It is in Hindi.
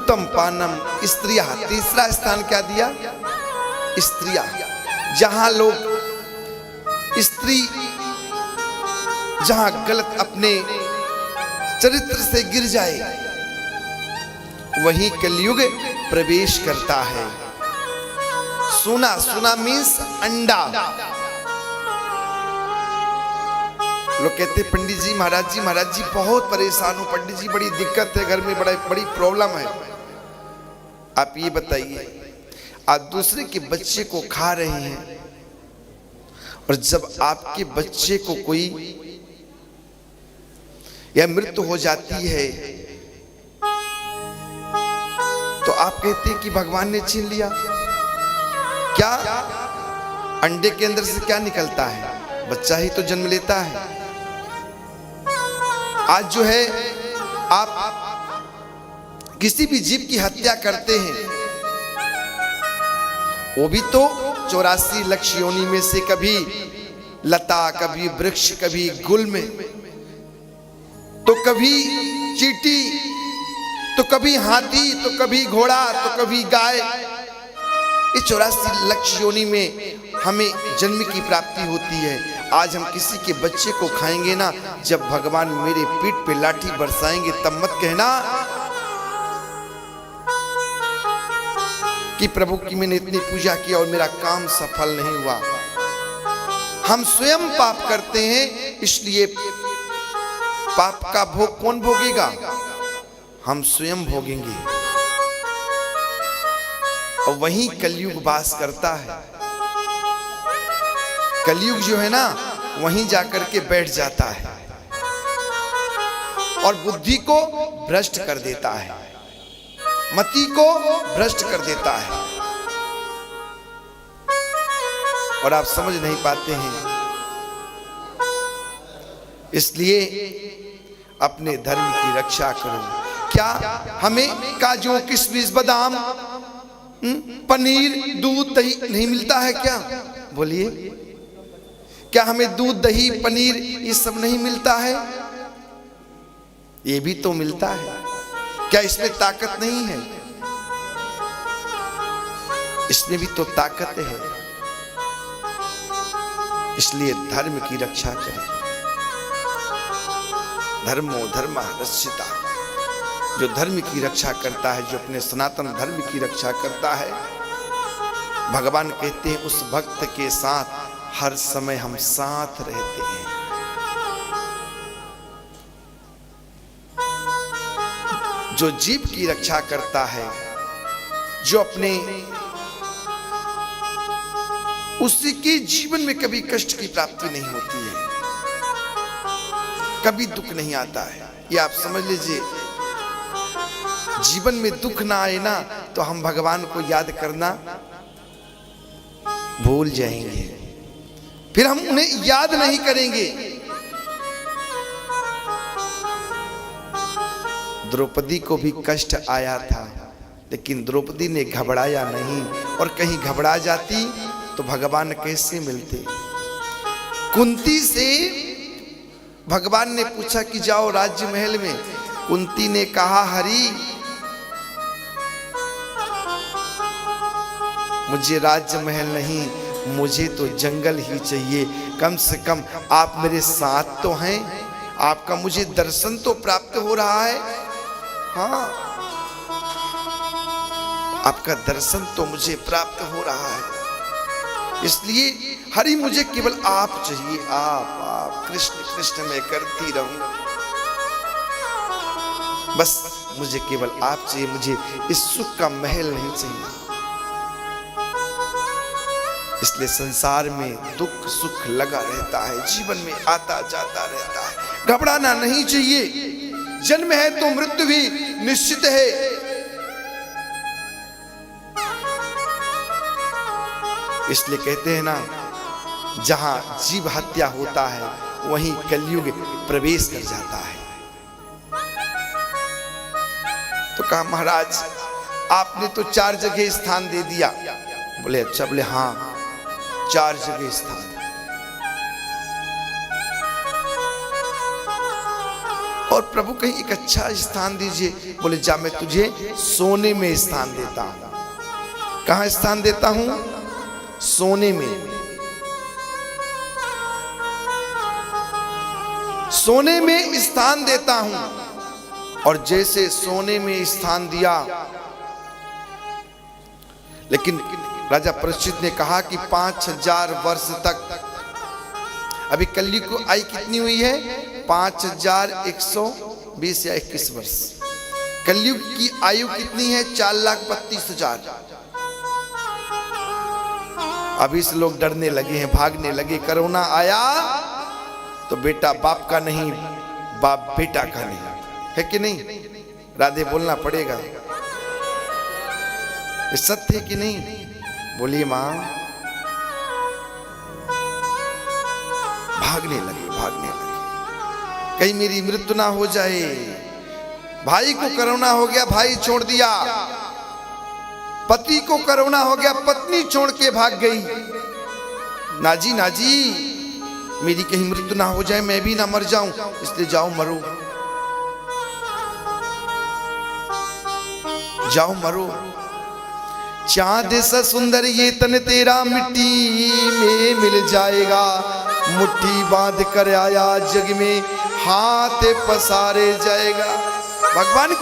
उत्तम पानम स्त्रिया। तीसरा स्थान क्या दिया? स्त्रिया। जहां लोग स्त्री जहां गलत अपने चरित्र से गिर जाए वहीं कलयुग प्रवेश करता है। सोना, सोना मीन्स अंडा। लोग कहते पंडित जी महाराज जी बहुत परेशान हूं, पंडित जी बड़ी दिक्कत है घर में, बड़ी प्रॉब्लम है। आप ये बताइए, आप दूसरे के बच्चे को खा रहे हैं और जब आपके बच्चे को कोई या मृत्यु हो जाती है तो आप कहते हैं कि भगवान ने छीन लिया। क्या अंडे के अंदर से क्या निकलता है? बच्चा ही तो जन्म लेता है। आज जो है आप किसी भी जीव की हत्या करते हैं, वो भी तो 84 लक्ष योनि में से कभी लता, कभी वृक्ष, कभी गुल्म, तो कभी चींटी, तो कभी हाथी, तो कभी घोड़ा, तो कभी गाय। इस 84 लक्ष योनि में हमें जन्म की प्राप्ति होती है। आज हम किसी के बच्चे को खाएंगे ना, जब भगवान मेरे पीठ पे लाठी बरसाएंगे तब मत कहना कि प्रभु की मैंने इतनी पूजा की और मेरा काम सफल नहीं हुआ। हम स्वयं पाप करते हैं, इसलिए पाप का भोग कौन भोगेगा? हम स्वयं भोगेंगे। और वहीं कलयुग वास करता है। कलयुग जो है ना वहीं जाकर के बैठ जाता है और बुद्धि को भ्रष्ट कर देता है, मति को भ्रष्ट कर देता है और आप समझ नहीं पाते हैं। इसलिए अपने धर्म की रक्षा करो। क्या हमें काजू, किशमिश, बादाम, पनीर, दूध, दही नहीं मिलता है क्या? बोलिए, क्या हमें दूध, दही, पनीर ये सब नहीं मिलता है? ये भी तो मिलता है। क्या इसमें ताकत नहीं है? इसमें भी तो ताकत है। इसलिए धर्म की रक्षा करें। धर्मो धर्म रक्षिता। जो धर्म की रक्षा करता है, जो अपने सनातन धर्म की रक्षा करता है, भगवान कहते हैं उस भक्त के साथ हर समय हम साथ रहते हैं। जो जीव की रक्षा करता है, जो अपने उसी के जीवन में कभी कष्ट की प्राप्ति नहीं होती है, कभी दुख नहीं आता है। ये आप समझ लीजिए, जीवन में दुख ना आए ना तो हम भगवान को याद करना भूल जाएंगे, फिर हम उन्हें याद नहीं करेंगे। द्रौपदी को भी कष्ट आया था, लेकिन द्रौपदी ने घबराया नहीं, और कहीं घबरा जाती तो भगवान कैसे मिलते। कुंती से भगवान ने पूछा कि जाओ राज्य महल में। कुंती ने कहा, हरि मुझे राज्य महल नहीं, मुझे तो जंगल ही चाहिए। कम से कम आप मेरे साथ तो हैं, आपका मुझे दर्शन तो प्राप्त हो रहा है। हाँ, आपका दर्शन तो मुझे प्राप्त हो रहा है। इसलिए हरि मुझे केवल आप चाहिए, आप कृष्ण कृष्ण मैं करती रहूं, बस मुझे केवल आप चाहिए, मुझे इस सुख का महल नहीं चाहिए। इसलिए संसार में दुख सुख लगा रहता है, जीवन में आता जाता रहता है। घबराना नहीं चाहिए। जन्म है तो मृत्यु भी निश्चित है। इसलिए कहते हैं ना, जहां जीव हत्या होता है वहीं कलयुग प्रवेश कर जाता है। तो कहा, महाराज आपने तो 4 जगह स्थान दे दिया। बोले अच्छा। बोले हाँ, 4 जगह स्थान। और प्रभु कहीं एक अच्छा स्थान दीजिए। बोले जा मैं तुझे सोने में स्थान देता हूं। कहां स्थान देता हूं? सोने में। सोने में स्थान देता हूं। और जैसे सोने में स्थान दिया, लेकिन राजा परीक्षित ने कहा कि 5000 वर्ष तक, अभी कलयुग को आयु कितनी हुई है? 5120 या 21 वर्ष। कलयुग की आयु कितनी है? 4,32,000। अभी से लोग डरने लगे हैं, भागने लगे। कोरोना आया तो बेटा बाप का नहीं, बाप बेटा का नहीं, है कि नहीं? राधे बोलना पड़ेगा, ये सत्य है कि नहीं? बोलिए मां। भागने लगे, भागने लगे, कहीं मेरी मृत्यु ना हो जाए। भाई को कोरोना हो गया, भाई छोड़ दिया। पति को कोरोना हो गया, पत्नी छोड़ के भाग गई। नाजी नाजी, मेरी कहीं मृत्यु ना हो जाए, मैं भी ना मर जाऊं, इसलिए जाओ मरो, जाओ मरो। चांद सा सुंदर ये तन तेरा मिट्टी में मिल जाएगा। मुट्ठी बांध कर आया जग में, हाथ पसारे जाएगा। भगवान